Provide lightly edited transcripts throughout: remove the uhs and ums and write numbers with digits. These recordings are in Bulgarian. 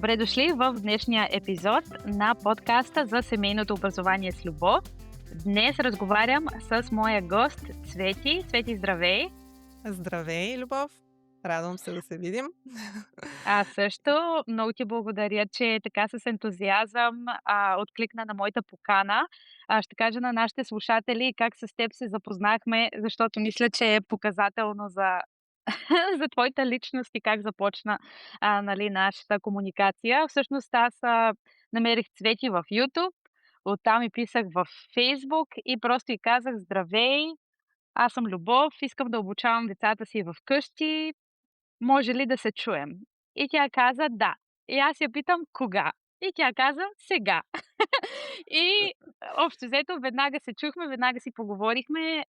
Добре дошли в днешния епизод на подкаста за семейното образование с любов. Днес разговарям с моя гост Цвети. Цвети, здравей! Здравей, Любов! Радвам се да се видим. Аз също много ти благодаря, че така с ентузиазъм откликна на моята покана. Ще кажа на нашите слушатели как с теб се запознахме, защото мисля, че е показателно за за твоята личност и как започна, нали, нашата комуникация. Всъщност аз, намерих Цвети в YouTube, оттам й писах в Facebook и просто й казах: „Здравей, аз съм Любов, искам да обучавам децата си вкъщи, може ли да се чуем?“ И тя каза: „Да.“ И аз я питам: „Кога?“ И тя каза: „Сега.“ И общо взето веднага се чухме, веднага си поговорихме,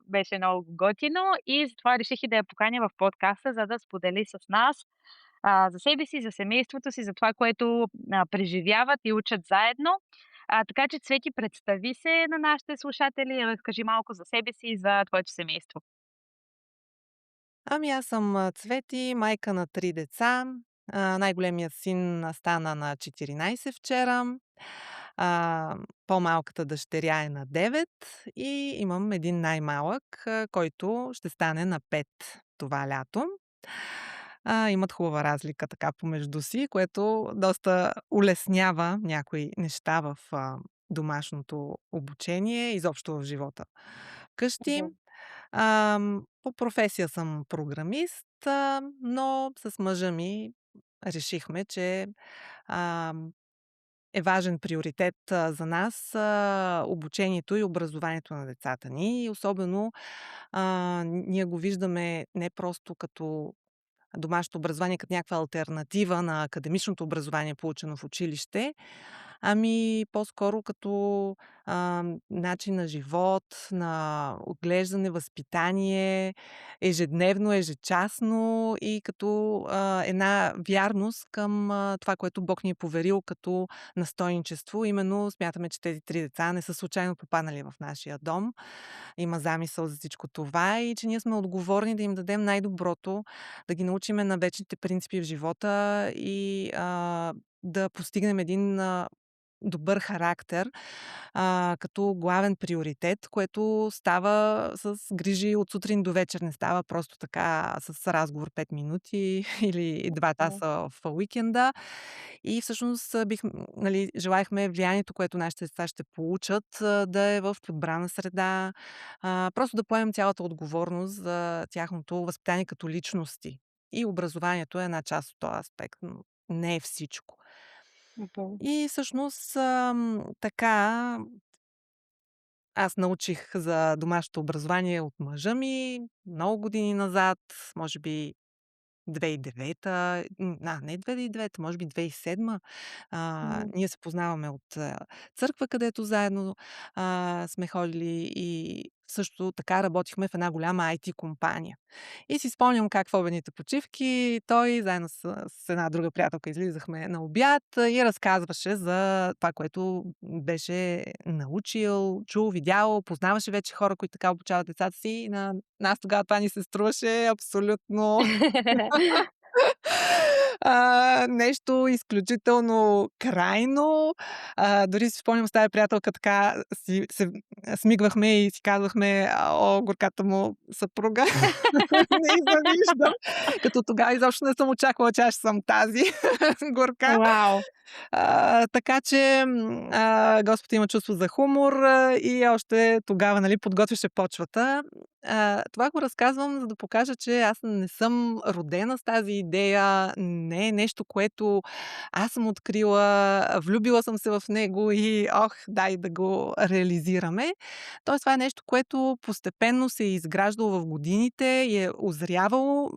беше много готино и затова реших и да я поканя в подкаста, за да сподели с нас, за себе си, за семейството си, за това, което, преживяват и учат заедно. Така че, Цвети, представи се на нашите слушатели, разкажи малко за себе си и за твоето семейство. Аз съм Цвети, майка на 3 деца. Най-големият син стана на 14 вчера. А, По-малката дъщеря е на 9 и имам един най-малък, който ще стане на 5 това лято. Имат хубава разлика така помежду си, което доста улеснява някои неща в домашното обучение, изобщо в живота вкъщи. Мгм. По професия съм програмист, но с мъжа ми решихме, че е важен приоритет за нас обучението и образованието на децата ни. И особено ние го виждаме не просто като домашното образование като някаква алтернатива на академичното образование, получено в училище, ами по-скоро като начин на живот, на отглеждане, възпитание, ежедневно, ежечасно и като една вярност към това, което Бог ни е поверил като настойничество. Именно смятаме, че тези 3 деца не са случайно попаднали в нашия дом. Има замисъл за всичко това и че ние сме отговорни да им дадем най-доброто, да ги научиме на вечните принципи в живота и да постигнем един добър характер като главен приоритет, което става с грижи от сутрин до вечер. Не става просто така с разговор 5 минути или 2 Мгм. часа в уикенда. И всъщност нали, желаехме влиянието, което нашите деца ще получат, да е в подбрана среда. Просто да поемем цялата отговорност за тяхното възпитание като личности. И образованието е една част от този аспект, но не е всичко. Мгм. И всъщност, така аз научих за домашното образование от мъжа ми много години назад, може би 2009, не 2009, може би 2007. Мгм. Ние се познаваме от църква, където заедно сме ходили и също така работихме в една голяма IT компания. И си спомням как в обедните почивки той заедно с една друга приятелка излизахме на обяд и разказваше за това, което беше научил, чул, видял, познаваше вече хора, които така обучават децата си. И на нас тогава това ни се струваше абсолютно нещо изключително крайно. Дори си спомням с тая приятелка така си се смигвахме и си казвахме: „О, горката му съпруга, не й завиждам.“ Като тогава изобщо не съм очаквала, че аз ще съм тази горка. Вау! Така че, Господ има чувство за хумор, и още тогава, нали, подготвяше почвата. Това го разказвам, за да покажа, че аз не съм родена с тази идея, не е нещо, което аз съм открила, влюбила съм се в него и дай да го реализираме. Тоест това е нещо, което постепенно се е изграждало в годините и е озрявало.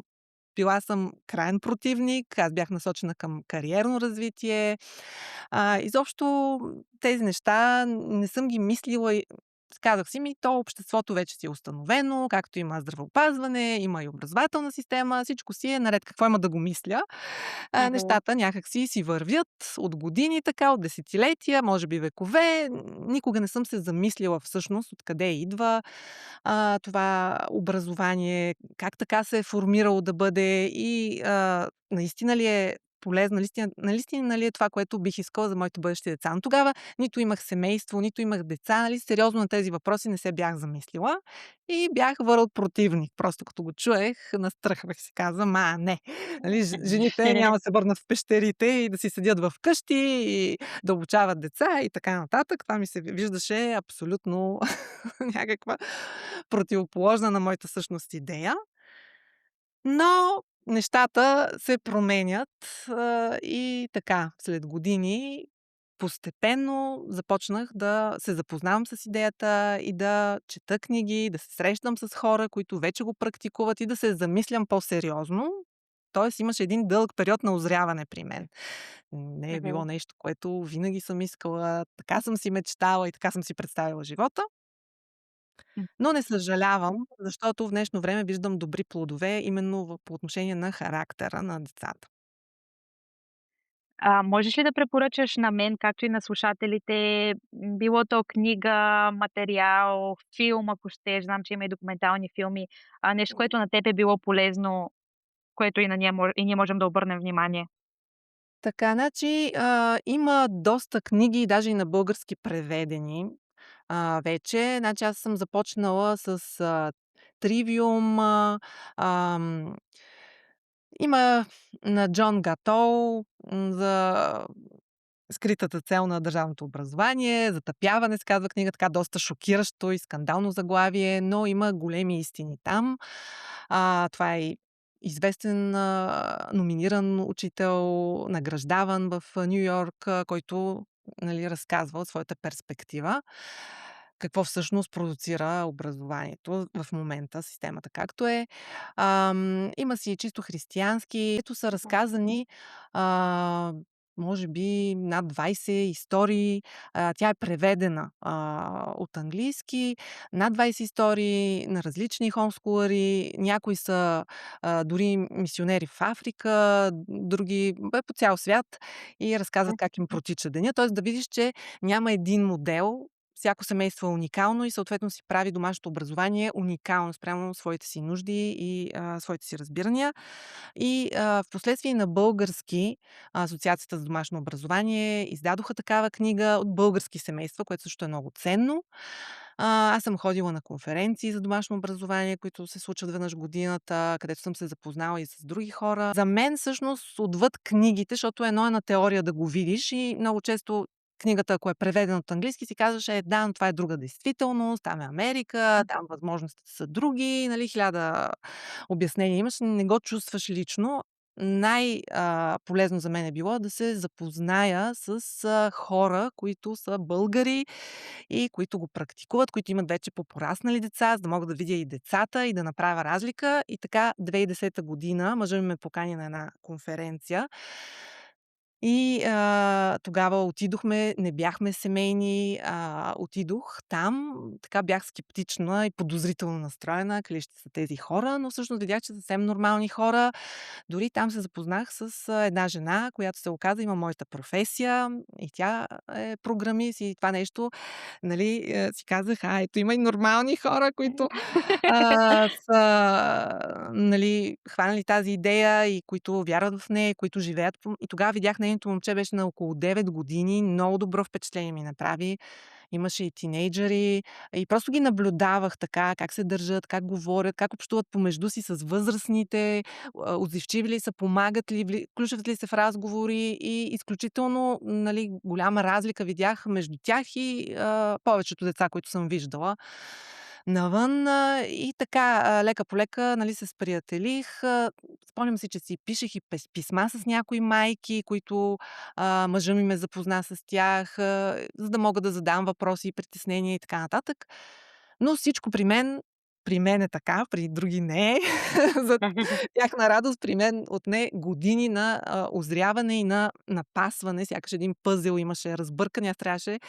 Била съм краен противник, аз бях насочена към кариерно развитие. Изобщо тези неща не съм ги мислила и казах си: то обществото вече си е установено, както има здравеопазване, има и образователна система, всичко си е наред, какво има да го мисля. Мгм. Нещата някак си вървят от години така, от десетилетия, може би векове. Никога не съм се замислила всъщност откъде идва това образование, как така се е формирало да бъде и наистина ли е полезно, наистина ли е това, което бих искала за моите бъдещи деца. Но тогава нито имах семейство, нито имах деца, нали, сериозно на тези въпроси не се бях замислила и бях върл противник. Просто като го чуех, настръхвах и си казвам: не, нали, жените няма да се върнат в пещерите и да си седят в къщи и да обучават деца и така нататък. Това ми се виждаше абсолютно някаква противоположна на моята същност идея. Но нещата се променят, и така, след години постепенно започнах да се запознавам с идеята и да чета книги, да се срещам с хора, които вече го практикуват и да се замислям по-сериозно. Тоест имаше един дълъг период на озряване при мен. Не е било Мгм. нещо, което винаги съм искала, така съм си мечтала и така съм си представила живота. Но не съжалявам, защото в днешно време виждам добри плодове именно по отношение на характера на децата. Можеш ли да препоръчаш на мен, както и на слушателите, било то книга, материал, филм, ако щеш, знам, че има и документални филми, нещо, което на теб е било полезно, което и ние можем да обърнем внимание? Така, значи, има доста книги, даже и на български преведени, вече. Значи, аз съм започнала с „Тривиум“, ам, има на Джон Гатол, за скритата цел на държавното образование, "Затъпяване" се казва книга, така доста шокиращо и скандално заглавие, но има големи истини там. Това е известен, номиниран учител, награждаван в Ню Йорк, който, нали, разказва от своята перспектива какво всъщност продуцира образованието в момента, системата както е. Има си и чисто християнски, ето са разказани, а може би над 20 истории. Тя е преведена, от английски. Над 20 истории на различни хомскулъри. Някои са, дори мисионери в Африка, други по цял свят и разказват как им протича деня. Тоест да видиш, че няма един модел. Всяко семейство е уникално и съответно си прави домашното образование уникално спрямо своите си нужди и, своите си разбирания. И, впоследствие на български Асоциацията за домашно образование издадоха такава книга от български семейства, което също е много ценно. Аз съм ходила на конференции за домашно образование, които се случват веднъж в годината, където съм се запознала и с други хора. За мен всъщност отвъд книгите, защото едно е на теория да го видиш и много често книгата, ако е преведена от английски, си казваш: да, но това е друга действителност, там е Америка, там възможностите са други, нали, 1000 обяснения имаш, не го чувстваш лично. Полезно за мен е било да се запозная с, хора, които са българи и които го практикуват, които имат вече по-пораснали деца, за да мога да видя и децата и да направя разлика. И така 2010 година мъжът ми ме покани на една конференция и, тогава отидохме, не бяхме семейни, отидох там, така бях скептична и подозрително настроена, къде ще са тези хора, но всъщност видях, че са съвсем нормални хора. Дори там се запознах с, една жена, която се оказа има моята професия и тя е програмист и това нещо, нали, си казах: ето има и нормални хора, които са, нали, хванали тази идея и които вярват в нея, които живеят по и тогава видях нейното момче беше на около 9 години, много добро впечатление ми направи. Имаше и тинейджъри и просто ги наблюдавах така, как се държат, как говорят, как общуват помежду си с възрастните, отзивчиви ли са, помагат ли, включват ли се в разговори и изключително, нали, голяма разлика видях между тях и, повечето деца, които съм виждала навън. И така, лека по лека, нали, се сприятелих. Спомням си, че си пишех и писма с някои майки, които, мъжът ми ме запозна с тях, за да мога да задам въпроси и притеснения и така нататък. Но всичко при мен е така, при други не е. За тяхна радост при мен отне години на, озряване и на напасване, сякаш един пъзел имаше разбъркани, аз трябваше,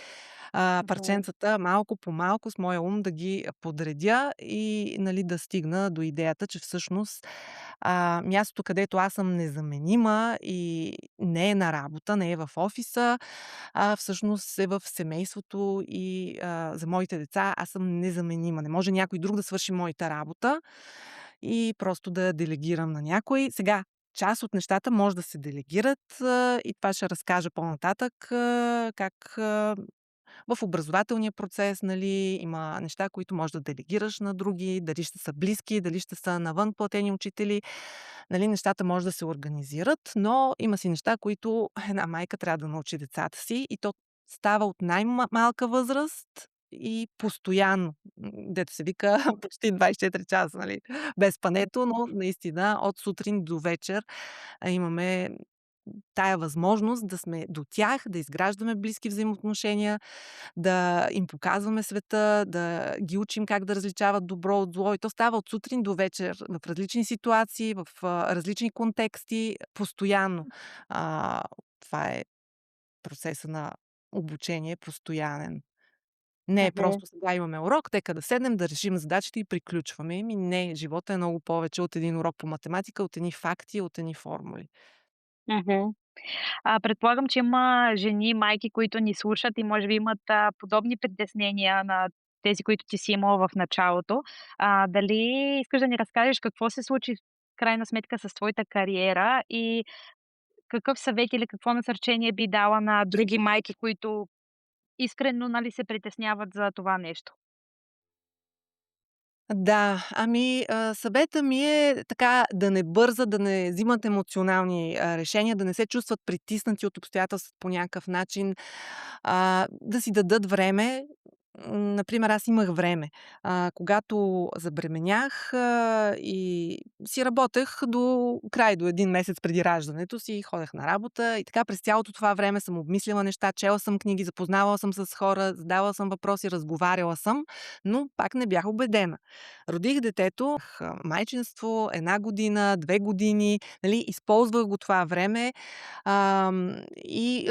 Мгм. парченцата малко по малко с моя ум да ги подредя и, нали, да стигна до идеята, че всъщност, мястото, където аз съм незаменима и не е на работа, не е в офиса, всъщност е в семейството и, за моите деца аз съм незаменима. Не може някой друг да свърши моята работа и просто да я делегирам на някой. Сега част от нещата може да се делегират, и това ще разкажа по-нататък, как, в образователния процес, нали, има неща, които можеш да делегираш на други, дали ще са близки, дали ще са навън платени учители. Нали, нещата може да се организират, но има си неща, които една майка трябва да научи децата си и то става от най-малка възраст и постоянно. Дето се вика почти 24 часа, нали, без спането, но наистина от сутрин до вечер имаме тая възможност да сме до тях, да изграждаме близки взаимоотношения, да им показваме света, да ги учим как да различават добро от зло. И то става от сутрин до вечер в различни ситуации, в различни контексти, постоянно. А, Това е процеса на обучение постоянен. Не е Мгм, просто сега имаме урок, тека да седнем, да решим задачите и приключваме. Еми не, живота е много повече от един урок по математика, от едни факти, от едни формули. мгм. Предполагам, че има жени, майки, които ни слушат и може би имат, подобни притеснения на тези, които ти си имала в началото. Дали искаш да ни разкажеш какво се случи в крайна сметка с твоята кариера и какъв съвет или какво насърчение би дала на други майки, които искрено, нали, се притесняват за това нещо? Да, съветът ми е така да не бързат, да не взимат емоционални, решения, да не се чувстват притиснати от обстоятелствата по някакъв начин, да си дадат време. Например, аз имах време. Когато забременях, и си работех до край, до 1 месец преди раждането си, ходех на работа и така през цялото това време съм обмисляла неща, чела съм книги, запознавала съм с хора, задавала съм въпроси, разговаряла съм, но пак не бях убедена. Родих детето, майчинство 1 година, 2 години, нали, използвах го това време, и,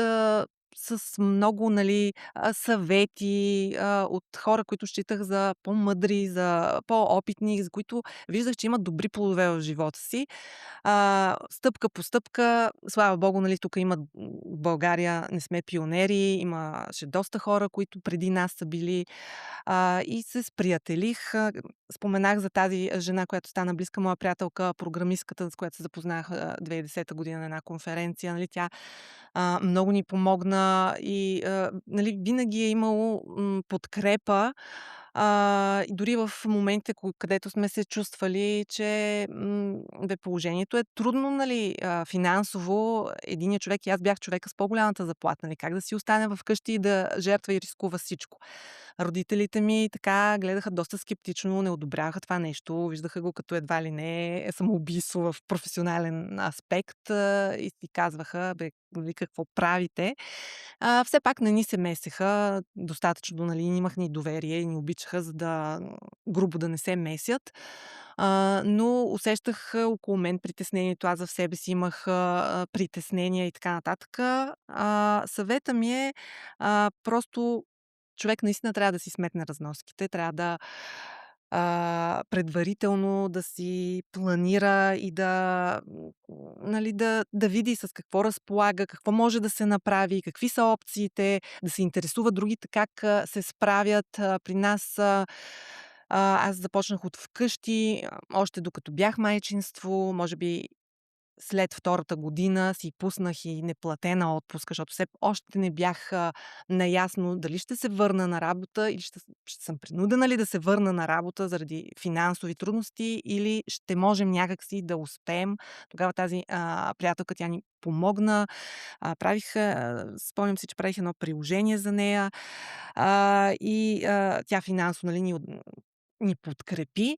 с много, нали, съвети, от хора, които считах за по-мъдри, за по-опитни, за които виждах, че имат добри плодове в живота си. Стъпка по стъпка, слава богу, нали, тук има в България не сме пионери, имаше доста хора, които преди нас са били, и се сприятелих. Споменах за тази жена, която стана близка моя приятелка, програмистката, с която се запознах, 2010 година на една конференция. Нали, тя много ни помогна и, нали, винаги е имало, подкрепа, и дори в моментите, където сме се чувствали, че, положението е трудно, нали, финансово. Единият човек и аз бях човека с по-голямата заплата, нали, как да си остане вкъщи и да жертва и рискува всичко. Родителите ми така гледаха доста скептично, не одобряваха това нещо, виждаха го като едва ли не самоубийство в професионален аспект, и си казваха: „Бе, нали, какво правите?“ Все пак не ни се месеха достатъчно, нали, имах ни доверие и ни обичаха, за да грубо да не се месят. Но усещах около мен притеснението, аз в себе си имах, притеснения и така нататък. Съветът ми е, просто човек наистина трябва да си сметне разноските, трябва да, предварително да си планира и да, нали, да види с какво разполага, какво може да се направи, какви са опциите, да се интересува другите как, се справят. При нас, аз започнах от вкъщи, още докато бях майчинство, може би след втората година си пуснах и неплатена отпуска, защото все още не бях, наясно дали ще се върна на работа или ще съм принудена ли да се върна на работа заради финансови трудности или ще можем някакси да успеем. Тогава тази, приятелка, тя ни помогна. Спомням си, че правих едно приложение за нея, тя финансово, нали, ни подкрепи.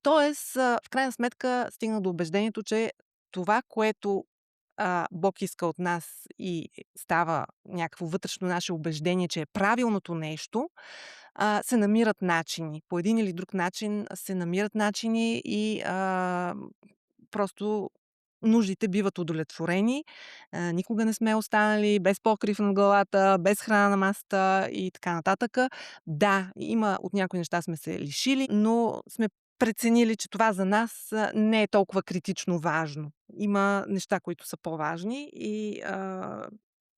Тоест, в крайна сметка стигнах до убеждението, че това, което, Бог иска от нас и става някакво вътрешно наше убеждение, че е правилното нещо, се намират начини. По един или друг начин се намират начини и, просто нуждите биват удовлетворени. Никога не сме останали без покрив над главата, без храна на масата и така нататък. Да, има от някои неща сме се лишили, но сме преценили, че това за нас, не е толкова критично важно. Има неща, които са по-важни и,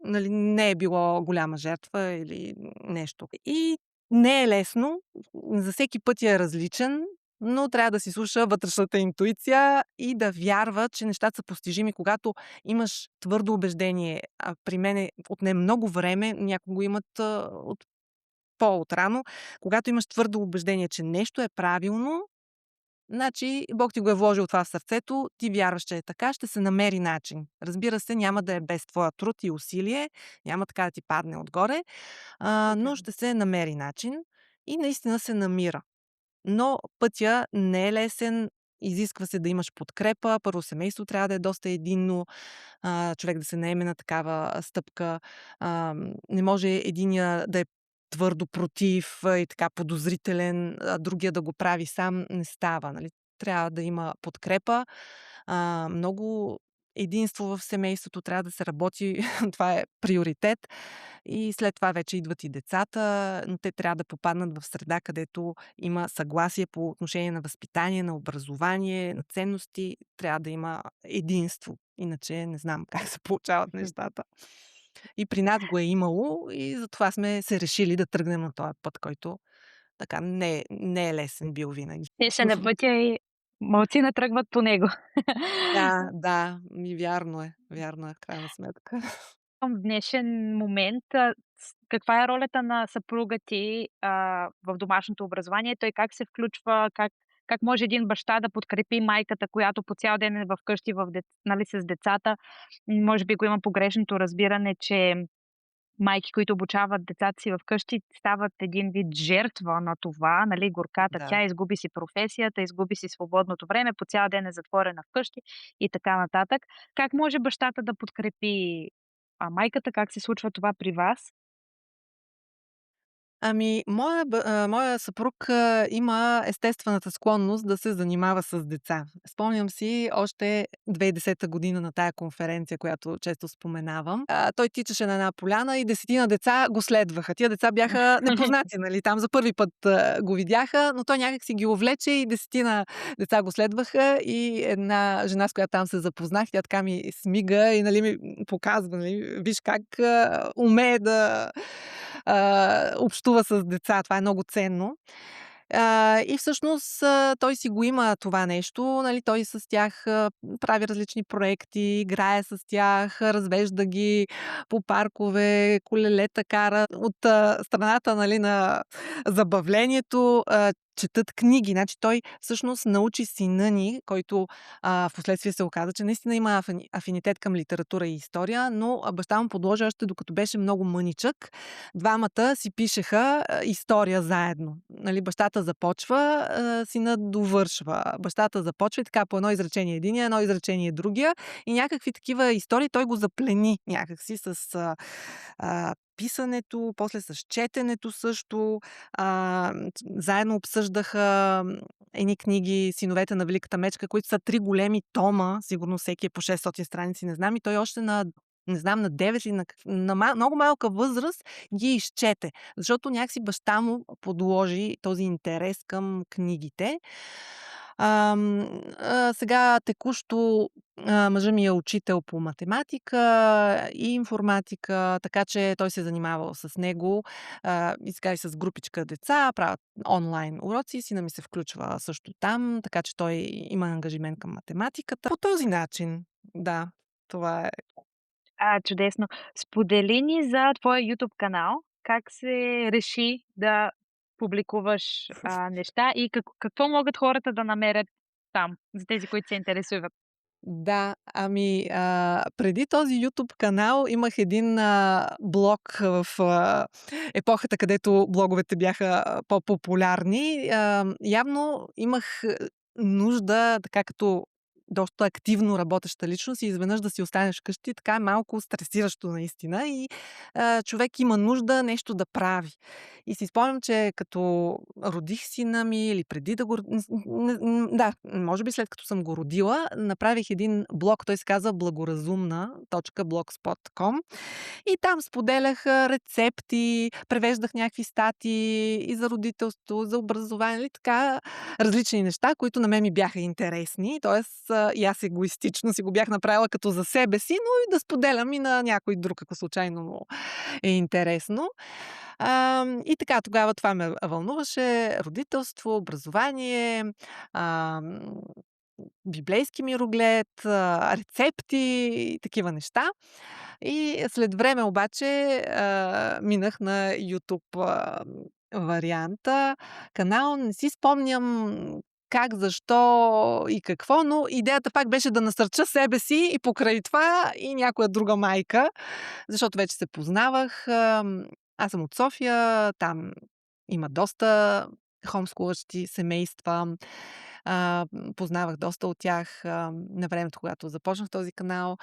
нали, не е било голяма жертва или нещо. И не е лесно, за всеки път е различен. но трябва да си слуша вътрешната интуиция и да вярва, че нещата са постижими, когато имаш твърдо убеждение. При мене отне много време, някои го имат от по-отрано. Когато имаш твърдо убеждение, че нещо е правилно, значи Бог ти го е вложил това в сърцето, ти вярваш, че е така, ще се намери начин. Разбира се, няма да е без твоя труд и усилие, няма така да ти падне отгоре, Супер. но ще се намери начин и наистина се намира. Но пътя не е лесен, изисква се да имаш подкрепа. Първо, семейството трябва да е доста единно, човек да се наеме на такава стъпка. Не може единия да е твърдо против и така подозрителен, а другия да го прави сам. Не става, нали? Трябва да има подкрепа. Много единство в семейството, трябва да се работи. Това е приоритет. И след това вече идват и децата, но те трябва да попаднат в среда, където има съгласие по отношение на възпитание, на образование, на ценности. Трябва да има единство. Иначе не знам как се получават нещата. И при нас го е имало и затова сме се решили да тръгнем на този път, който така не е лесен бил винаги. Те са на пътя и малцина тръгват по него. Да, да, вярно е в крайна сметка. В днешен момент, каква е ролята на съпруга ти, в домашното образование? Той как се включва? Как може един баща да подкрепи майката, която по цял ден е вкъщи нали, с децата? Може би го има погрешното разбиране, че майки, които обучават децата си вкъщи, стават един вид жертва на това, нали, горката. Да. Тя изгуби си професията, изгуби си свободното време, по цял ден е затворена вкъщи и така нататък. Как може бащата да подкрепи, майката? Как се случва това при вас? Ами, моя съпруг, има естествената склонност да се занимава с деца. Спомням си още 2010 година на тая конференция, която често споменавам. Той тичаше на една поляна и 10 деца го следваха. Тия деца бяха непознати, нали, там за първи път, го видяха, но той някак си ги увлече и 10 деца го следваха и една жена, с която там се запознах, тя така ми смига и, нали, ми показва, нали: „Виж как, умее да общува с деца. Това е много ценно. И всъщност, той си го има това нещо, нали, той с тях, прави различни проекти, играе с тях, развежда ги по паркове, колелета кара. От, страната, нали, на забавлението, четат книги. Значи той всъщност научи сина ни, който, впоследствие се оказа, че наистина има афинитет към литература и история, но, баща му подложи още докато беше много мъничък. Двамата си пишеха, история заедно. Нали, бащата започва, синът довършва. Бащата започва и така по едно изречение единия, едно изречение другия и някакви такива истории той го заплени някакси с, писането, после с четенето също. Заедно обсъждаха едни книги „Синовете на Великата мечка“, които са 3 големи тома, сигурно всеки е по 600 страници, не знам, и той още не знам, на 9 или на много малка възраст ги изчете, защото някакси баща му подложи този интерес към книгите. Сега текущо, мъжът ми е учител по математика и информатика, така че той се е занимавал с него, и сега и с групичка деца, правят онлайн уроци, сина ми се включва също там, така че той има ангажимент към математиката. По този начин, да, това е. Чудесно. Сподели ни за твоя YouTube канал. Как се реши да публикуваш, неща и какво могат хората да намерят там, за тези, които се интересуват? Да, ами, преди този YouTube канал имах един, блог в, епохата, където блоговете бяха, по-популярни. Явно имах, нужда, така като доста активно работеща личност и изведнъж да си останеш вкъщи, така е малко стресиращо наистина и, човек има нужда нещо да прави. И си спомням, че като родих сина ми или преди да го да, може би след като съм го родила, направих един блог, той се казва благоразумна.blogspot.com и там споделях, рецепти, превеждах някакви статии и за родителство, за образование, нали, така различни неща, които на мен ми бяха интересни. Тоест, и аз егоистично си го бях направила като за себе си, но и да споделям и на някой друг, ако случайно му е интересно. И така, тогава това ме вълнуваше. Родителство, образование, ам, библейски мироглед, рецепти и такива неща. И след време обаче, минах на YouTube, варианта, канал. Не си спомням как, защо и какво, но идеята пак беше да насърча себе си и покрай това и някоя друга майка, защото вече се познавах. Аз съм от София, там има доста хомскулващи семейства. Познавах доста от тях, на времето, когато започнах този канал.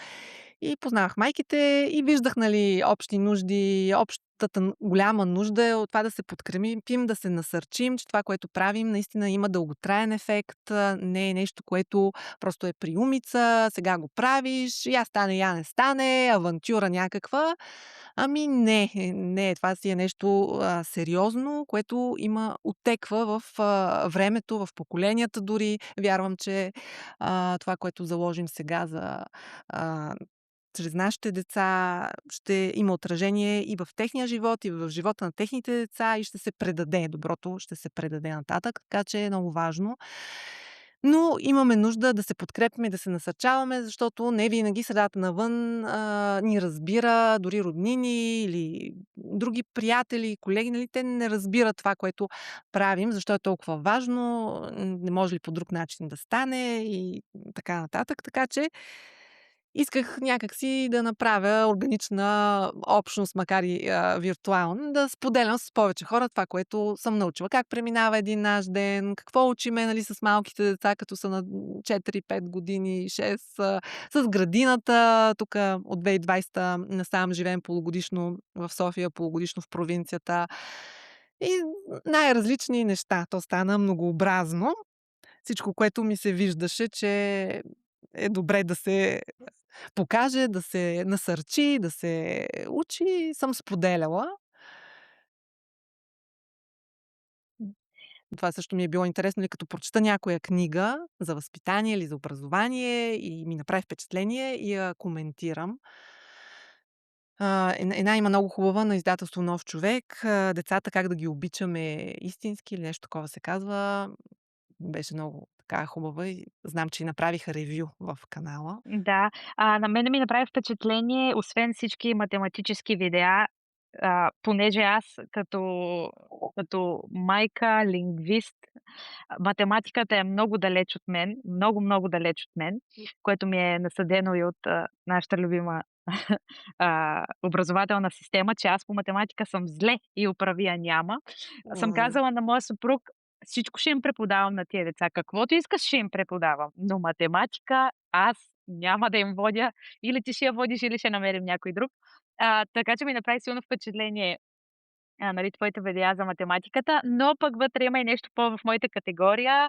И познавах майките и виждах, нали, общи нужди, общата голяма нужда е от това да се подкрепим, да се насърчим, че това, което правим, наистина има дълготраен ефект, не е нещо, което просто е приумица, сега го правиш, я стане, я не стане, авантюра някаква. Ами не, не, това си е нещо сериозно, което има оттеква в времето, в поколенията дори. Вярвам, че това, което заложим сега а, чрез нашите деца, ще има отражение и в техния живот, и в живота на техните деца и ще се предаде. Доброто ще се предаде нататък, така че е много важно. Но имаме нужда да се подкрепяме и да се насърчаваме, защото не винаги средата навън ни разбира, дори роднини или други приятели, колеги, нали, те не разбират това, което правим, защо е толкова важно, не може ли по друг начин да стане и така нататък. Така че исках някакси да направя органична общност, макар и виртуална, да споделям с повече хора това, което съм научила. Как преминава един наш ден, какво учиме, нали, с малките деца, като са на 4-5 години, 6, с градината. Тук от 2020 насам живеем полугодишно в София, полугодишно в провинцията. И най-различни неща. То стана многообразно. Всичко, което ми се виждаше, че е добре да се покаже, да се насърчи, да се учи, съм споделяла. Това също ми е било интересно, нали, като прочета някоя книга за възпитание или за образование и ми направи впечатление и я коментирам. Една има много хубава на издателство „Нов човек“, „Децата как да ги обичаме истински“ или нещо такова се казва. Беше много така хубава и знам, че и направиха ревю в канала. Да, на мене ми направи впечатление, освен всички математически видеа, понеже аз като майка, лингвист, математиката е много далеч от мен, много, много далеч от мен, което ми е насадено и от, нашата любима, образователна система, че аз по математика съм зле и оправия няма. Съм М, казала на моя съпруг: „Всичко ще им преподавам на тия деца, каквото искаш ще им преподавам, но математика аз няма да им водя, или ти ще я водиш, или ще намерим някой друг.“ Така че ми направи силно впечатление, нали, твоите видеа за математиката, но пък вътре има и нещо в моята категория,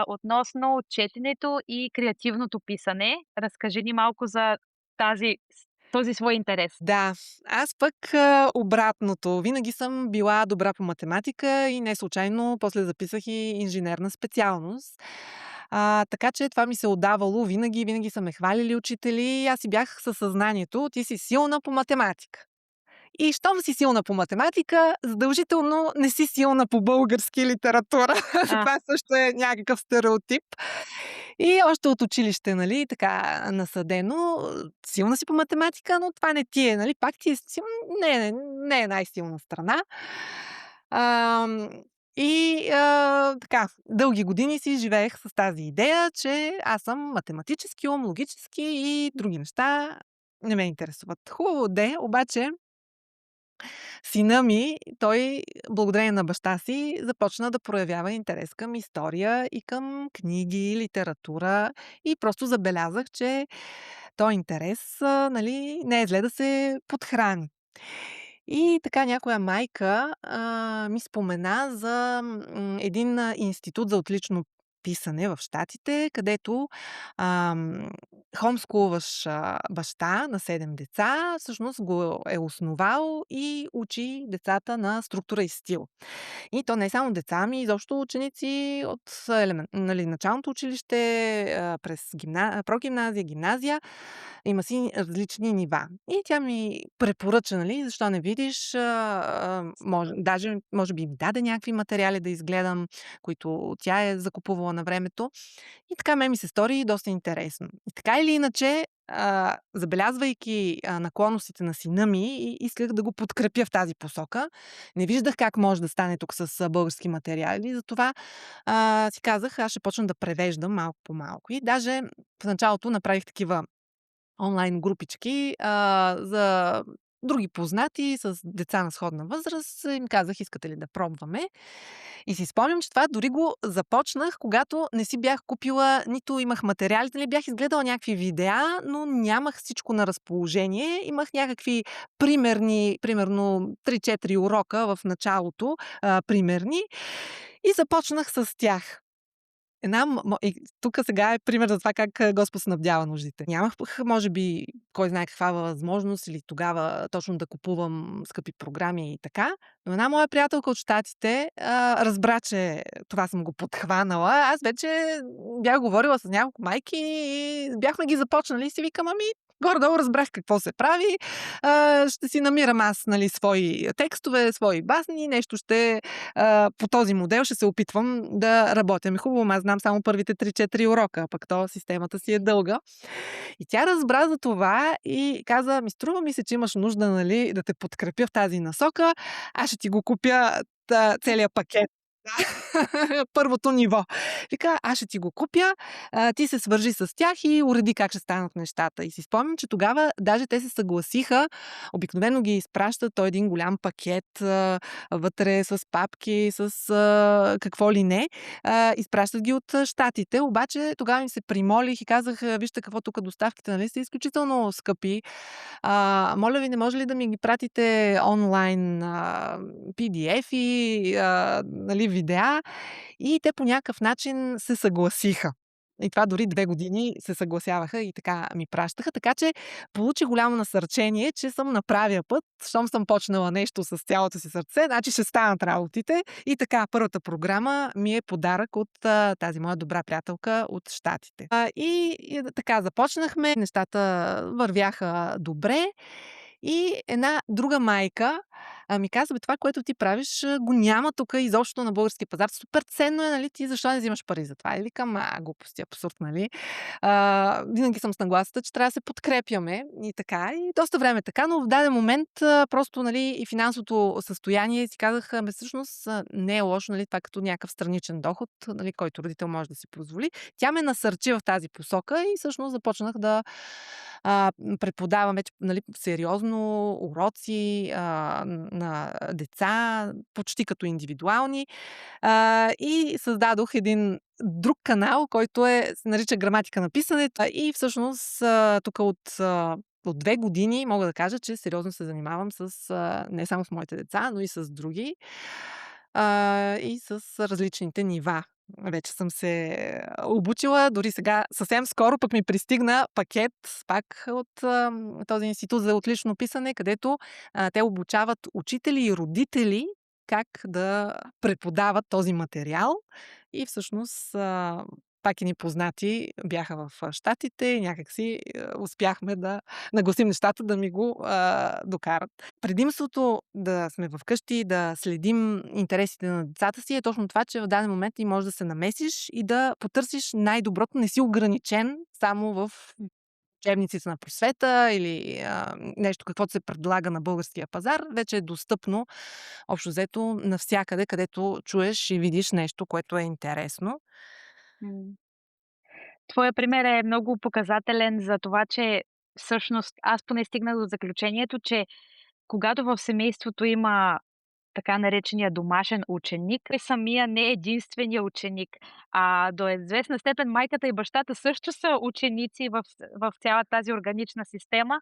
относно четенето и креативното писане. Разкажи ни малко за този свой интерес. Да, аз пък обратното. Винаги съм била добра по математика и не случайно после записах и инженерна специалност. Така че това ми се отдавало винаги, винаги са ме хвалили учители и аз си бях със съзнанието: ти си силна по математика. И щом си силна по математика, задължително не си силна по български литература. А, Това също е някакъв стереотип. И още от училище, нали, така насадено. Силна си по математика, но това не ти е, нали, пак ти е не е най-силна страна. Ам, така, дълги години си живеех с тази идея, че аз съм математически ум, логически и други неща не ме интересуват. Хубаво де, обаче сина ми, той благодарение на баща си започна да проявява интерес към история и към книги, литература и просто забелязах, че този интерес, нали, не е зле да се подхрани. И така някоя майка ми спомена за един институт за отлично писане в Щатите, където ам, хомскулваш баща на 7 деца, всъщност го е основал и учи децата на структура и стил. И то не е само деца, ами изобщо ученици от нали, началното училище, през прогимназия, гимназия. Има си различни нива. И тя ми препоръча, нали, защо не видиш, даже може би ми даде някакви материали да изгледам, които тя е закупувала на времето. И така мен ми се стори доста интересно. И така или иначе, забелязвайки наклонностите на сина ми, исках да го подкрепя в тази посока. Не виждах как може да стане тук с български материали, затова си казах, аз ще почна да превеждам малко по малко. И даже в началото направих такива онлайн групички за други познати с деца на сходна възраст. Им казах, искате ли да пробваме. И си спомням, че това дори го започнах, когато не си бях купила, нито имах материалите, нали, бях изгледала някакви видеа, но нямах всичко на разположение. Имах някакви примерни, примерно 3-4 урока в началото, примерни, и започнах с тях. И тук сега е пример за това как Господ снабдява нуждите. Нямах, може би, кой знае каква възможност или тогава точно да купувам скъпи програми и така, но една моя приятелка от Щатите разбра, че това съм го подхванала. Аз вече бях говорила с няколко майки и бяхме ги започнали и си викам, ами горе-долу разбрах какво се прави. Ще си намирам аз, нали, свои текстове, свои басни, нещо ще по този модел ще се опитвам да работя. Хубаво, аз знам само първите 3-4 урока, пък то системата си е дълга. И тя разбра за това и каза, струва ми се, че имаш нужда, нали, да те подкрепя в тази насока. Аз ще ти го купя целият пакет. Първото ниво. Вика, аз ще ти го купя, ти се свържи с тях и уреди как ще станат нещата. И си спомням, че тогава даже те се съгласиха. Обикновено ги изпращат той един голям пакет, вътре с папки, с какво ли не. Изпращат ги от Щатите, обаче тогава им се примолих и казах, вижте какво тук доставките, нали, са изключително скъпи. Моля ви, не може ли да ми ги пратите онлайн PDF-и, нали, видеа? И те по някакъв начин се съгласиха. И това дори 2 години се съгласяваха и така ми пращаха. Така че получих голямо насърчение, че съм на правия път. Щом съм почнала нещо с цялото си сърце, значи ще станат работите. И така, първата програма ми е подарък от тази моя добра приятелка от Щатите. И така започнахме. Нещата вървяха добре. И една друга майка ми каза, бе, това, което ти правиш, го няма тук изобщо на българския пазар. Супер ценно е, нали, ти защо не взимаш пари за това? И викам, глупости, абсурд, нали? Винаги съм с нагласата, че трябва да се подкрепяме и така. И доста време така, но в даден момент просто, нали, и финансовото състояние си казах, всъщност не е лошо, нали, това като някакъв страничен доход, нали, който родител може да си позволи. Тя ме насърчи в тази посока и всъщност започнах да преподавам вече, нали, сериозно уроци на деца, почти като индивидуални. И създадох един друг канал, който се нарича Граматика на писането. И всъщност тук от 2 години мога да кажа, че сериозно се занимавам не само с моите деца, но и с други. И с различните нива. Вече съм се обучила, дори сега съвсем скоро пък ми пристигна пакет пак от този институт за отлично писане, където те обучават учители и родители как да преподават този материал. И всъщност пак едни познати бяха в Щатите и някакси успяхме да нагласим нещата да ми го докарат. Предимството да сме вкъщи, да следим интересите на децата си е точно това, че в даден момент ти можеш да се намесиш и да потърсиш най-доброто. Не си ограничен само в учебниците на просвета или нещо, каквото се предлага на българския пазар. Вече е достъпно, общо взето, навсякъде, където чуеш и видиш нещо, което е интересно. М. Твоя пример е много показателен за това, че всъщност аз поне стигнах до заключението, че когато в семейството има така наречения домашен ученик, той самия не е единствения ученик, а до известна степен майката и бащата също са ученици в цяла тази органична система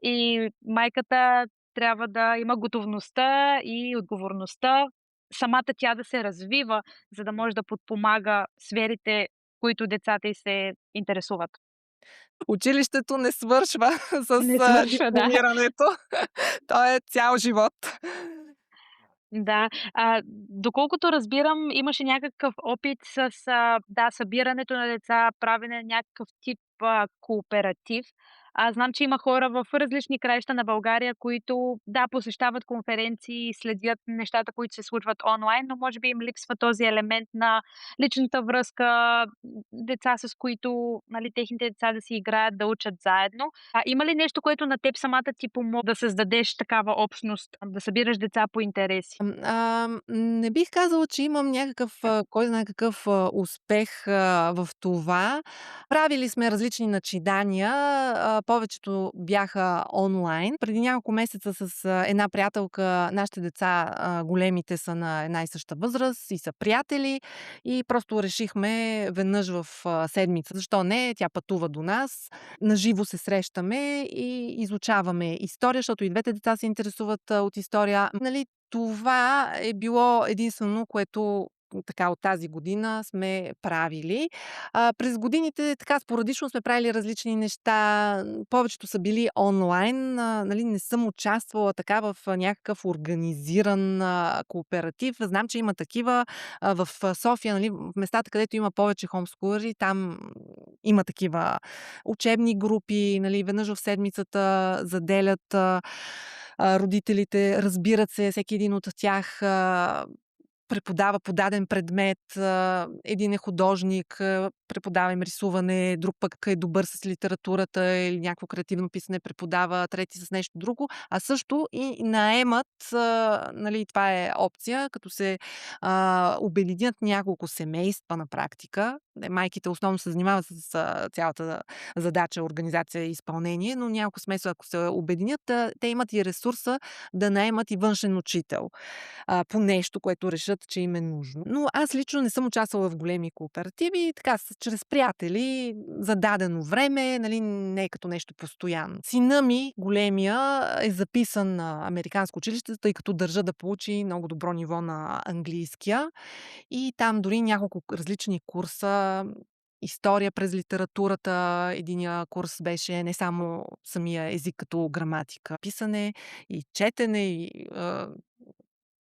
и майката трябва да има готовността и отговорността самата тя да се развива, за да може да подпомага сферите, които децата й се интересуват. Училището не свършва с Не свършва, да. дипломирането. То е цял живот. Да, доколкото разбирам, имаше някакъв опит с, да, събирането на деца, правене на някакъв тип, кооператив. Знам, че има хора в различни краища на България, които, да, посещават конференции, следят нещата, които се случват онлайн, но може би им липсва този елемент на личната връзка, деца, с които, нали, техните деца да си играят, да учат заедно. Има ли нещо, което на теб самата ти помогна да създадеш такава общност, да събираш деца по интереси? Не бих казала, че имам някакъв, кой знае какъв, успех, в това. Правили сме различни начинания, повечето бяха онлайн. Преди няколко месеца с, една приятелка, нашите деца, големите са на една и съща възраст и са приятели и просто решихме веднъж в, седмицата, защо не, тя пътува до нас, наживо се срещаме и изучаваме история, защото и двете деца се интересуват, от история. Нали, това е било единствено, което така от тази година сме правили. През годините така спорадично сме правили различни неща. Повечето са били онлайн. Нали, не съм участвала така в някакъв организиран кооператив. Знам, че има такива в София, нали, в местата, където има повече хомскулъри, там има такива учебни групи, нали, веднъж в седмицата заделят родителите, разбират се, всеки един от тях преподава по даден предмет. Един е художник, преподава им рисуване, друг пък е добър с литературата или някакво креативно писане преподава, трети с нещо друго, а също и наемат, нали, това е опция, като се обединят няколко семейства на практика. Майките основно се занимават с цялата задача, организация и изпълнение, но няколко смесо, ако се обединят, те имат и ресурса да наемат и външен учител по нещо, което решат, че им е нужно. Но аз лично не съм участвала в големи кооперативи, така, чрез приятели, за дадено време, нали, не е като нещо постоянно. Сина ми, големия, е записан на американско училище, тъй като държа да получи много добро ниво на английския. И там дори няколко различни курса, история през литературата, единия курс беше не само самия език като граматика, писане и четене и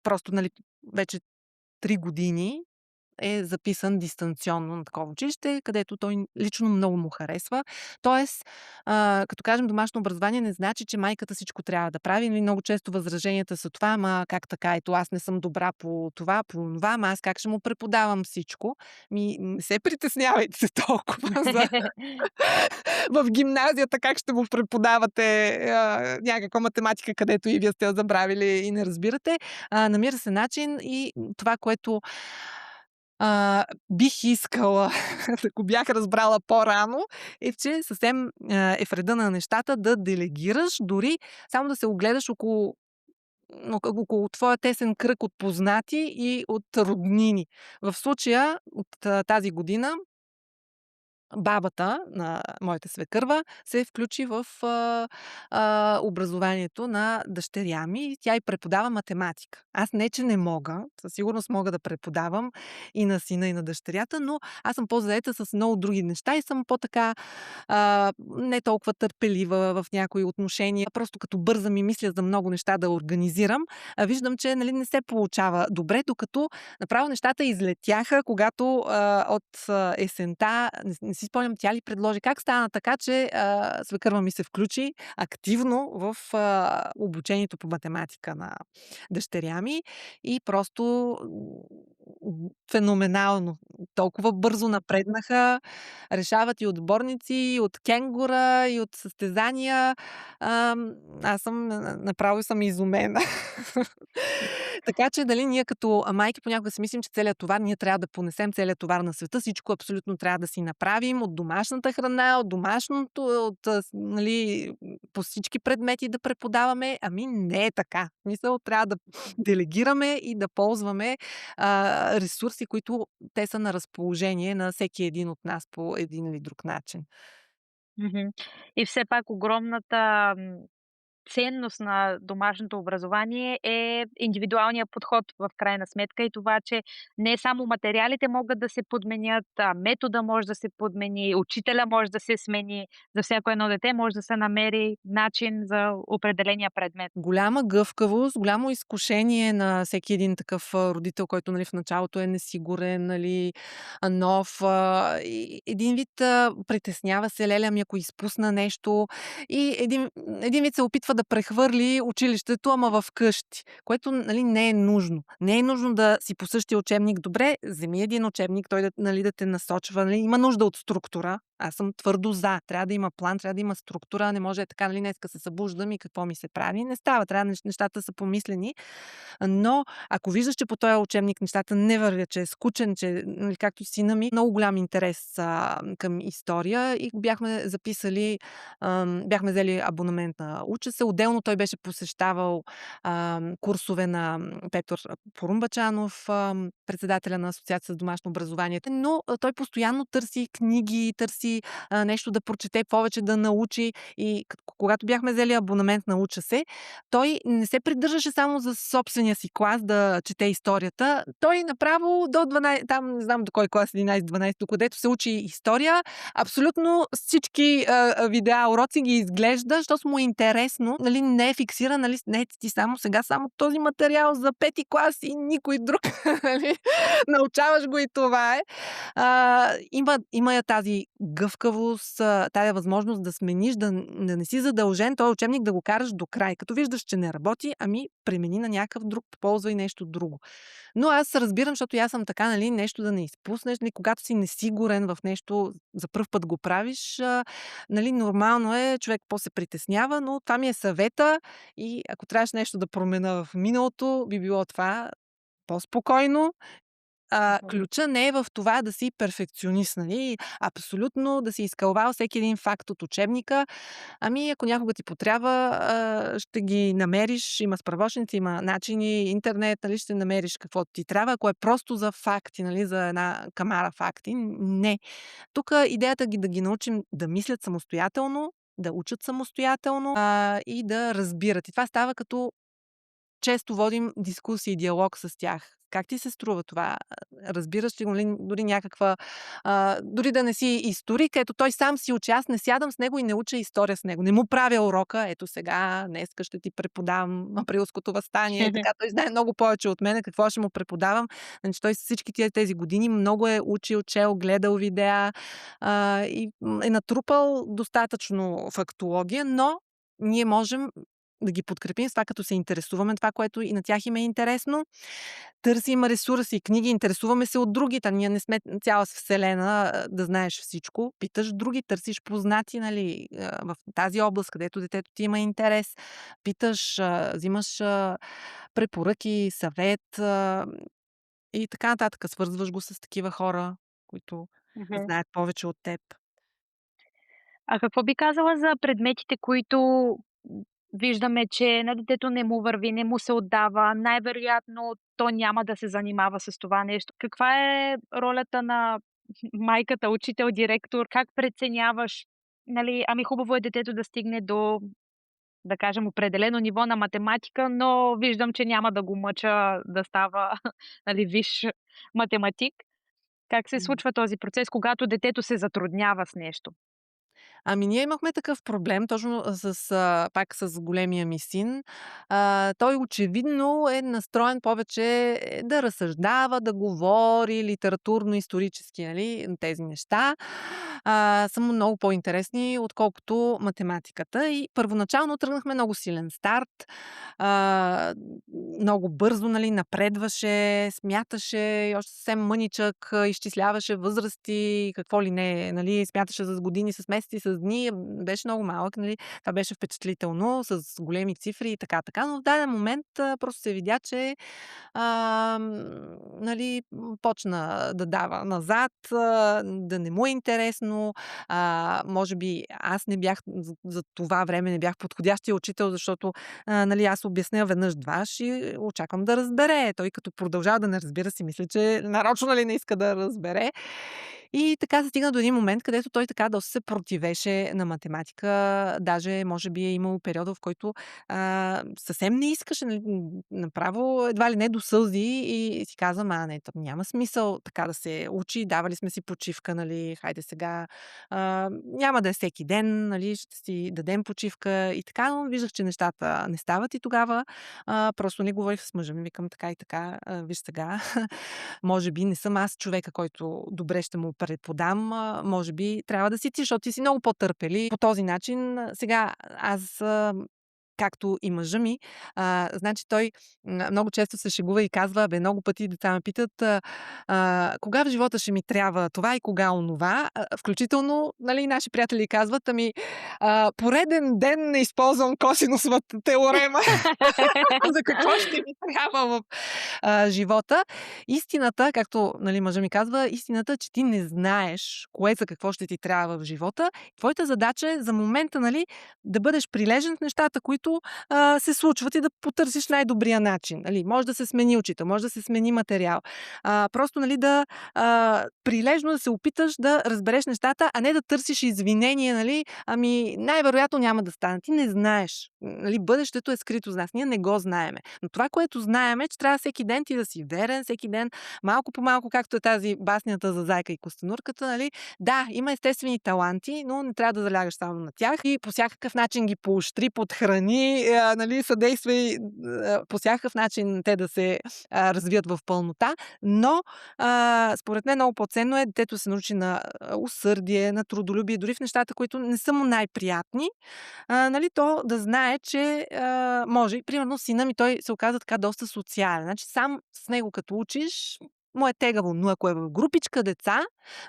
просто, нали, вече 3 години е записан дистанционно на такова училище, където той лично много му харесва. Тоест, като кажем домашно образование, не значи, че майката всичко трябва да прави. Нали, много често възраженията са това, ама как така, ето аз не съм добра по това, по това, ама аз как ще му преподавам всичко? Не се притеснявайте се толкова за в гимназията как ще му преподавате някаква математика, където и вие сте я забравили и не разбирате. Намира се начин и това, което бих искала да го бях разбрала по-рано, е, че съвсем е в реда на нещата да делегираш, дори само да се огледаш около твоя тесен кръг от познати и от роднини. В случая от тази година бабата на моята свекърва се включи в образованието на дъщеря ми. Тя й преподава математика. Аз не, че не мога, със сигурност мога да преподавам и на сина, и на дъщерята, но аз съм по-заета с много други неща и съм по-така не толкова търпелива в някои отношения. Просто като бързам и мисля за много неща да организирам, виждам, че нали, не се получава добре, докато направо нещата излетяха, когато от есента, не си спомням, тя ли предложи, как стана така, че свекърва ми се включи активно в обучението по математика на дъщеря ми и просто феноменално. Толкова бързо напреднаха, решават и отборници, и от кенгура, и от състезания. Аз съм направо съм изумена. Така че, дали ние като майки понякога си мислим, че целият товар, ние трябва да понесем целият товар на света, всичко абсолютно трябва да си направим от домашната храна, от домашното, нали, по всички предмети да преподаваме. Ами не е така. Мисъл, трябва да делегираме и да ползваме ресурси, които те са на разположение на всеки един от нас по един или друг начин. Мгм. И все пак огромната ценност на домашното образование е индивидуалният подход в крайна сметка и това, че не само материалите могат да се подменят, метода може да се подмени, учителя може да се смени. За всяко едно дете може да се намери начин за определения предмет. Голяма гъвкавост, голямо изкушение на всеки един такъв, родител, който, нали, в началото е несигурен, нали, нов, и един вид, притеснява се: „Леле, ами ако изпусна нещо“, и един вид се опитва да прехвърли училището, ама вкъщи, което, нали, не е нужно. Не е нужно да си по същия учебник. Добре, вземи един учебник, той да, нали, да те насочва, нали, има нужда от структура. Аз съм твърдо за. Трябва да има план, трябва да има структура, не може така, нали, днеска се събуждам и какво ми се прави. Не става, трябва нещата са помислени. Но ако виждаш, че по този учебник нещата не вървят, че е скучен, че, нали, както сина ми, много голям интерес към история и бяхме записали, бяхме взели абонамент на Уча се. Отделно той беше посещавал курсове на Петър Порумбачанов, председателя на Асоциация за домашно образование. Но той постоянно търси книги, търси нещо да прочете повече, да научи. И когато бяхме взели абонамент на Уча се, той не се придържаше само за собствения си клас да чете историята. Той направо до 12, там не знам до кой клас, 11-12, където се учи история, абсолютно всички видеа, уроци ги изглежда, защото му е интересно, нали, не е фиксиран, нали, не е ти само този материал за пети клас и никой друг, нали, научаваш го и това е. Има я тази гъвкавост, тая възможност да смениш, да не си задължен този учебник да го караш до край. Като виждаш, че не работи, ами премени на някакъв друг, ползвай нещо друго. Но аз разбирам, защото аз съм така, нали, нещо да не изпуснеш, нали, когато си несигурен в нещо, за пръв път го правиш, нали, нормално е, човек по-се притеснява, но това ми е съвета и ако трябваше нещо да променя в миналото, би било това по-спокойно. Мгм. Ключа не е в това да си перфекционист, нали, абсолютно да си изкълвал всеки един факт от учебника. Ами, ако някога ти потрябва, ще ги намериш, има справочници, има начини, интернет, нали, ще намериш каквото ти трябва. Ако е просто за факти, нали, за една камара факти, не. Тук идеята да ги научим да мислят самостоятелно, да учат самостоятелно, и да разбират. И това става като често водим дискусии, диалог с тях. Как ти се струва това? Разбираш ли го ли дори някаква, дори да не си историк, ето той сам си учи, аз не сядам с него и не уча история с него. Не му правя урока, ето сега, днеска ще ти преподавам априлското въстание, така той знае много повече от мен, какво ще му преподавам. Значи той с всички тези години много е учил, чел, гледал видеа, и е натрупал достатъчно фактология, но ние можем да ги подкрепим с това, като се интересуваме това, което и на тях им е интересно. Търсим ресурси, книги, интересуваме се от другите. Ние не сме цяла вселена да знаеш всичко. Питаш други, търсиш познати, нали, в тази област, където детето ти има интерес. Питаш, взимаш препоръки, съвет и така нататък. Свързваш го с такива хора, които Мгм. знаят повече от теб. А какво би казала за предметите, които виждаме, че на детето не му върви, не му се отдава, най-вероятно то няма да се занимава с това нещо. Каква е ролята на майката, учител, директор? Как преценяваш, нали, ами хубаво е детето да стигне до, да кажем, определено ниво на математика, но виждам, че няма да го мъча да става, нали, висш математик. Как се случва този процес, когато детето се затруднява с нещо? Ами, ние имахме такъв проблем точно пак с големия ми син. Той очевидно е настроен повече да разсъждава, да говори литературно-исторически, нали, тези неща. Са му много по-интересни, отколкото математиката. И първоначално тръгнахме много силен старт. А, Много бързо, нали, напредваше, смяташе, още съвсем мъничък, изчисляваше възрасти, какво ли не, нали, смяташе с години, с месеци, с дни. Беше много малък, нали. Това беше впечатлително, с големи цифри и така, така. Но в даден момент просто се видя, че нали, почна да дава назад, да не му е интересно. Може би аз не бях за това време не бях подходящия учител, защото, нали, аз обясня веднъж-дваш и очаквам да разбере. Той като продължава да не разбира, си мисля, че нарочно, нали, не иска да разбере. И така се стигна до един момент, където той така доста се противеше на математика. Даже може би е имало период, в който съвсем не искаше, нали, направо едва ли не до сълзи и си каза: "Ама не, то няма смисъл така да се учи, давали сме си почивка, нали, хайде сега, няма да е всеки ден, нали, ще си дадем почивка" и така, но виждах, че нещата не стават и тогава, просто не говорих с мъжа ми, викам: "Така и така, виж сега, може би не съм аз човека, който добре ще му преподам, може би трябва да си ти, защото ти си много по-търпелив. По този начин сега аз, както и мъжа ми, значи той много често се шегува и казва: "Бе, много пъти деца ме питат, кога в живота ще ми трябва това и кога онова." Включително, нали, наши приятели казват: "Ами, пореден ден не използвам косинусовата теорема." За какво ще ми трябва в живота. Истината, както, нали, мъжа ми казва, истината, че ти не знаеш кое за какво ще ти трябва в живота. Твоята задача е за момента, нали, да бъдеш прилежен в нещата, които се случват и да потърсиш най-добрия начин. Нали, може да се смени учител, може да се смени материал. Просто, нали, да прилежно да се опиташ да разбереш нещата, а не да търсиш извинение, нали, ами най-вероятно няма да стане. Ти не знаеш. Нали, бъдещето е скрито за нас. Ние не го знаеме. Но това, което знаем е, че трябва всеки ден ти да си верен, всеки ден малко по малко, както е тази баснята за зайка и костенурката, нали? Да, има естествени таланти, но не трябва да залягаш само на тях и по всякакъв начин ги поощри, подхрани, нали, съдействай по всякакъв начин те да се развият в пълнота, но според мен много по-ценно е детето се научи на усърдие, на трудолюбие, дори в нещата, които не са му най-приятни, нали, то да знае, че може. И примерно сина ми, той се оказа така доста социален. Значи сам с него като учиш, му е тегаво, но ако е в групичка деца,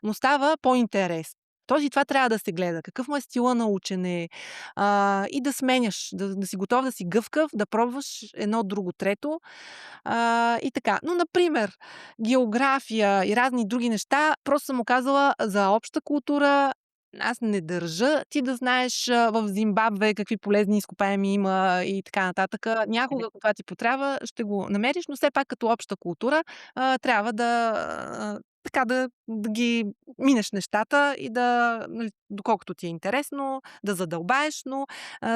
му става по-интересно. Тоест и това трябва да се гледа. Какъв му е стила на учене и да сменяш, да си готов, да си гъвкав, да пробваш едно, друго, трето и така. Но, например, география и разни други неща, просто съм му казала за обща култура, аз не държа ти да знаеш в Зимбабве какви полезни изкопаеми има и така нататък. Някога, ако това ти потрябва, ще го намериш, но все пак като обща култура трябва така да ги минеш нещата и да, нали, доколкото ти е интересно, да задълбаеш, но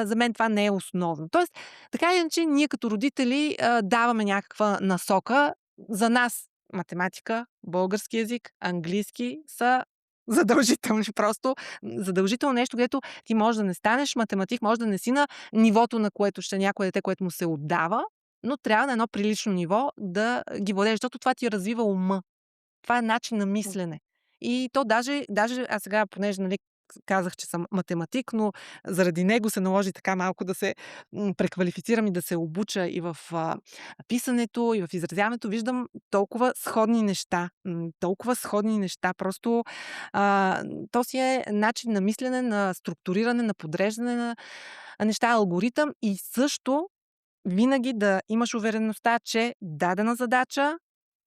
за мен това не е основно. Тоест, така или иначе, ние като родители даваме някаква насока. За нас математика, български език, английски са задължителни. Просто задължително нещо, където ти може да не станеш математик, може да не си на нивото, на което ще някое дете, което му се отдава, но трябва на едно прилично ниво да ги владееш, защото това ти развива ума. Това е начин на мислене. И то даже аз сега, понеже, нали, казах, че съм математик, но заради него се наложи така малко да се преквалифицирам и да се обуча и в писането, и в изразяването. Виждам толкова сходни неща. Толкова сходни неща. Просто то си е начин на мислене, на структуриране, на подреждане на неща, алгоритъм и също винаги да имаш увереността, че дадена задача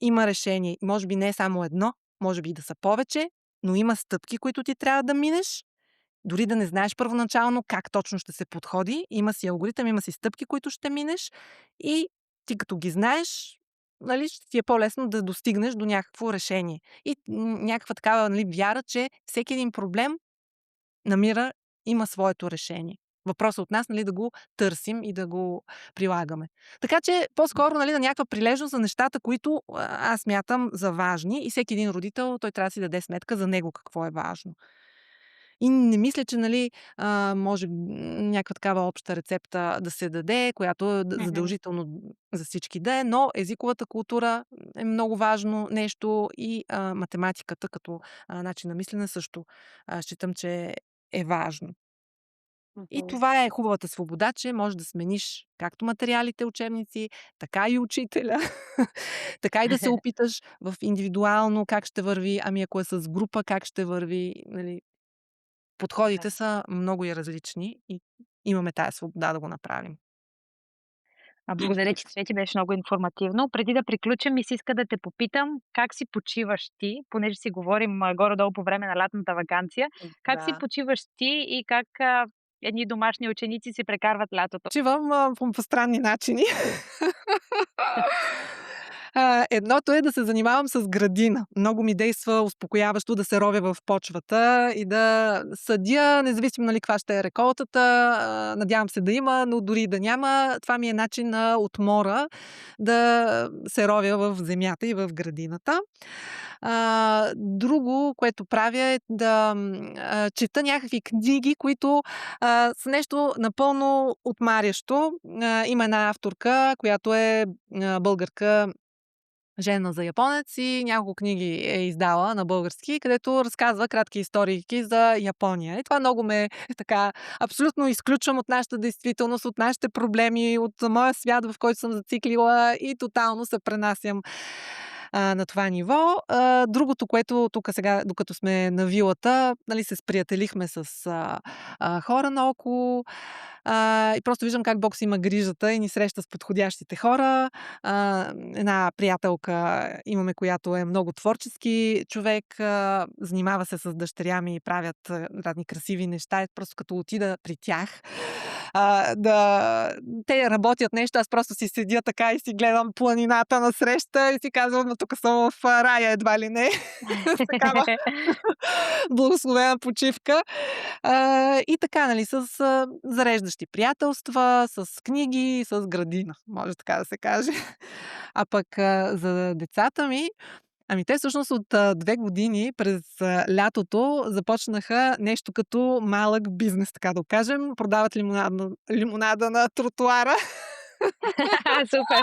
има решение. Може би не е само едно, може би и да са повече, но има стъпки, които ти трябва да минеш. Дори да не знаеш първоначално как точно ще се подходи, има си алгоритъм, има си стъпки, които ще минеш и ти като ги знаеш, нали, ще ти е по-лесно да достигнеш до някакво решение. И някаква такава, нали, вяра, че всеки един проблем има своето решение. Въпросът от нас, нали, да го търсим и да го прилагаме. Така че, по-скоро, нали, на някаква прилежност за нещата, които аз смятам за важни и всеки един родител, той трябва да си даде сметка за него какво е важно. И не мисля, че, нали, може някаква такава обща рецепта да се даде, която е Мгм. задължително за всички да е, но езиковата култура е много важно нещо и математиката като начин на мислене също считам, че е важно. И Мгм. това е хубавата свобода, че можеш да смениш както материалите, учебници, така и учителя, така и да се опиташ в индивидуално как ще върви, ами ако е с група, как ще върви, нали. Да. Подходите са много и различни и имаме тая свобода да го направим. Благодаря ти, Цвети, беше много информативно. Преди да приключим, ми се иска да те попитам как си почиваш ти, понеже си говорим горе-долу по време на лятната ваканция. Как си Да. почиваш ти и как едни домашни ученици си прекарват лятото? Почивам по странни начини. Едното е да се занимавам с градина. Много ми действа успокояващо да се ровя в почвата и да съдя, независимо нали каква ще е реколтата. Надявам се да има, но дори и да няма, това ми е начин на отмора да се ровя в земята и в градината. Друго, което правя е да чета някакви книги, които са нещо напълно отмарящо. Има една авторка, която е българка, жена за японец и няколко книги е издала на български, където разказва кратки историйки за Япония. И това много ме така абсолютно изключвам от нашата действителност, от нашите проблеми, от моя свят, в който съм зациклила и тотално се пренасям на това ниво. Другото, което тук сега, докато сме на вилата, нали, се сприятелихме с хора наоколо и просто виждам как Бог си има грижата и ни среща с подходящите хора. Една приятелка имаме, която е много творчески човек, занимава се с дъщеря ми и правят разни красиви неща. Просто като отида при тях, те работят нещо, аз просто си седя така и си гледам планината насреща и си казвам, но тук съм в рая едва ли не. Такава благословена почивка. И така, нали, с зареждащи приятелства, с книги, с градина, може така да се каже. А пък за децата ми, ами те всъщност от 2 години през лятото започнаха нещо като малък бизнес, така да го кажем. Продават лимонада на тротоара. Супер!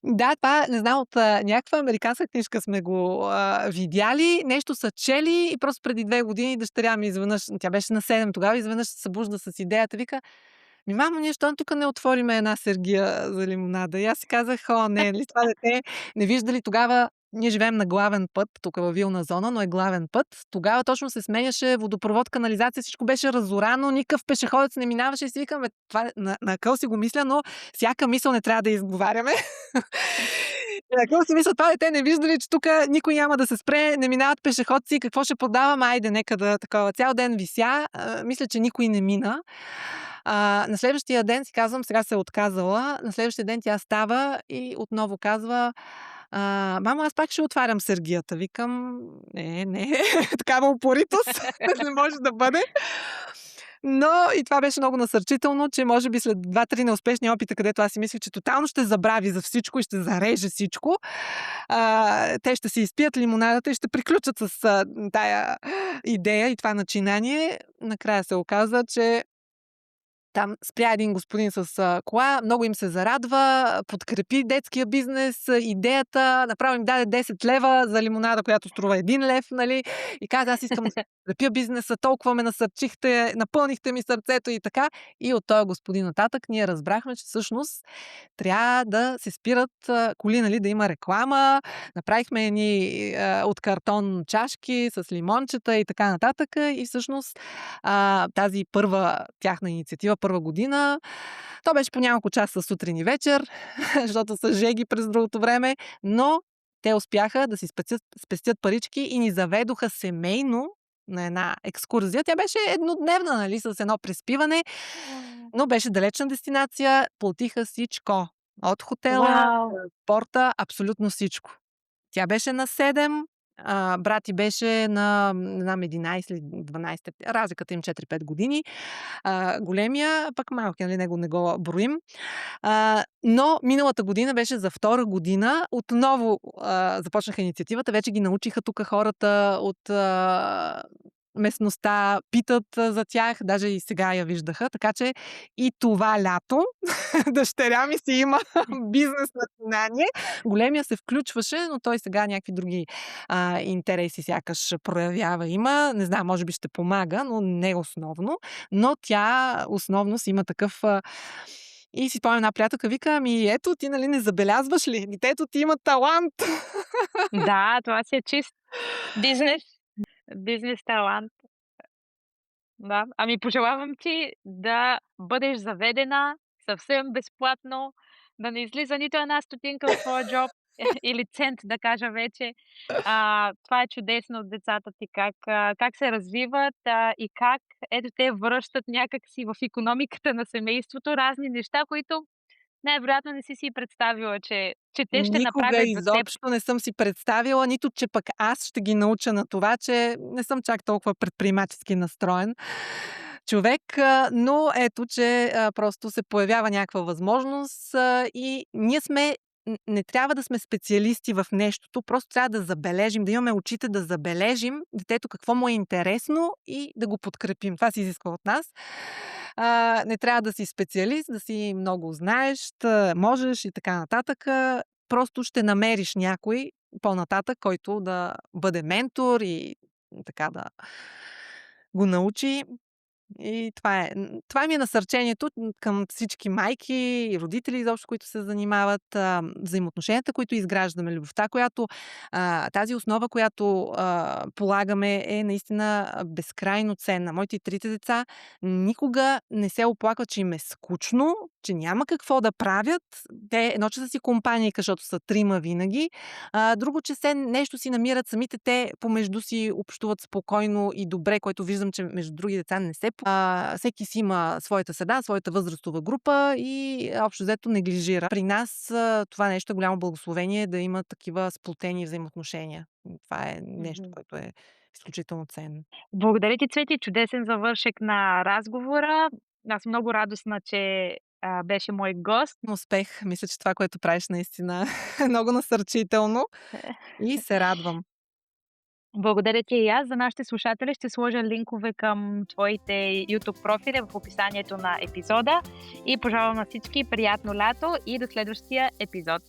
Да, това не знам, от някаква американска книжка сме го видяли, нещо са чели и просто преди 2 години дъщеря ми изведнъж, тя беше на 7 тогава, изведнъж се събужда с идеята, вика: „Ми мамо, ние щом тук не отвориме една сергия за лимонада?“ И аз си казах: „О, не, нали това дете не вижда ли тогава“, ние живеем на главен път, тук във вилна зона, но е главен път. Тогава точно се сменяше водопровод, канализация, всичко беше разорано, никакъв пешеходец не минаваше и си викам: това на акъл си го мисля, но всяка мисъл не трябва да изговаряме. На акъл си мисля, това дете не вижда ли, че тук никой няма да се спре, не минават пешеходци, какво ще продавам, айде, нека да такова. Цял ден вися, мисля, че никой не мина. На следващия ден си казвам, сега се е отказала, на следващия ден тя става и отново казва: „Мамо, аз пак ще отварям сергията.“ Викам: „Не, такава упоритост не може да бъде.“ Но и това беше много насърчително, че може би след 2-3 неуспешни опита, където аз си мислех, че тотално ще забрави за всичко и ще зареже всичко, те ще си изпият лимонадата и ще приключат с тая идея и това начинание. Накрая се оказа, че там спря един господин с кола, много им се зарадва, подкрепи детския бизнес, идеята, направо им даде 10 лева за лимонада, която струва 1 лев, нали? И каза: „Аз искам да подкрепя бизнеса, толкова ме насърчихте, напълнихте ми сърцето“ и така. И от този господин нататък ние разбрахме, че всъщност трябва да се спират коли, нали, да има реклама. Направихме едни от картон чашки с лимончета и така нататък. И всъщност тази първа тяхна инициатива, първа година, то беше по няколко часа сутрин и вечер, защото са жеги през другото време, но те успяха да си спестят парички и ни заведоха семейно на една екскурзия. Тя беше еднодневна, нали, с едно преспиване, но беше далечна дестинация, платиха всичко. От хотела, Вау! транспорта, абсолютно всичко. Тя беше на 7, брат ти беше на, не знам, 11 или 12, разликата им 4-5 години. Големия, пък малкия, нали, него не го броим. Но миналата година беше за втора година. Отново започнаха инициативата. Вече ги научиха тук хората от местността, питат за тях, даже и сега я виждаха. Така че и това лято дъщеря ми си има бизнес начинание. Големия се включваше, но той сега някакви други интереси сякаш проявява. Има, не знам, може би ще помага, но не основно. Но тя основно си има такъв. И си спомням, една приятелка вика: „Ами ето, ти нали не забелязваш ли? Детето ти има талант.“ Да, това си е чист бизнес, бизнес талант. Да. Ами пожелавам ти да бъдеш заведена съвсем безплатно, да не излиза нито една стотинка от твоя джоб или цент да кажа вече. Това е чудесно от децата ти как се развиват, и как ето те връщат някак си в икономиката на семейството разни неща, които Най-вероятно не си представила, че те ще Никога направят за теб. изобщо не съм си представила, нито че пък аз ще ги науча на това, че не съм чак толкова предприемачески настроен човек, но ето, че просто се появява някаква възможност и ние сме не трябва да сме специалисти в нещото, просто трябва да забележим, да имаме очите да забележим детето какво му е интересно и да го подкрепим. Това се изисква от нас. Не трябва да си специалист, да си много знаещ, можеш и така нататък. Просто ще намериш някой по-нататък, който да бъде ментор и така да го научи. И това ми е насърчението към всички майки и родители изобщо, които се занимават. Взаимоотношенията, които изграждаме, любовта, която тази основа, която полагаме, е наистина безкрайно ценна. Моите и трите деца никога не се оплакват, че им е скучно, че няма какво да правят. Те едно, че са си компании, защото са трима винаги. Друго, че се нещо си намират самите те помежду си, общуват спокойно и добре, което виждам, че между други деца не се. Всеки си има своята седа, своята възрастова група и общо взето неглижира. При нас това нещо е голямо благословение да има такива сплотени взаимоотношения. Това е нещо, Мгм. което е изключително ценно. Благодаря ти, Цвети. Чудесен завършек на разговора. Аз съм много радостна, че беше мой гост. Успех! Мисля, че това, което правиш, наистина е много насърчително и се радвам. Благодаря ти и аз. За нашите слушатели ще сложа линкове към твоите YouTube профили в описанието на епизода и пожелавам на всички приятно лято и до следващия епизод.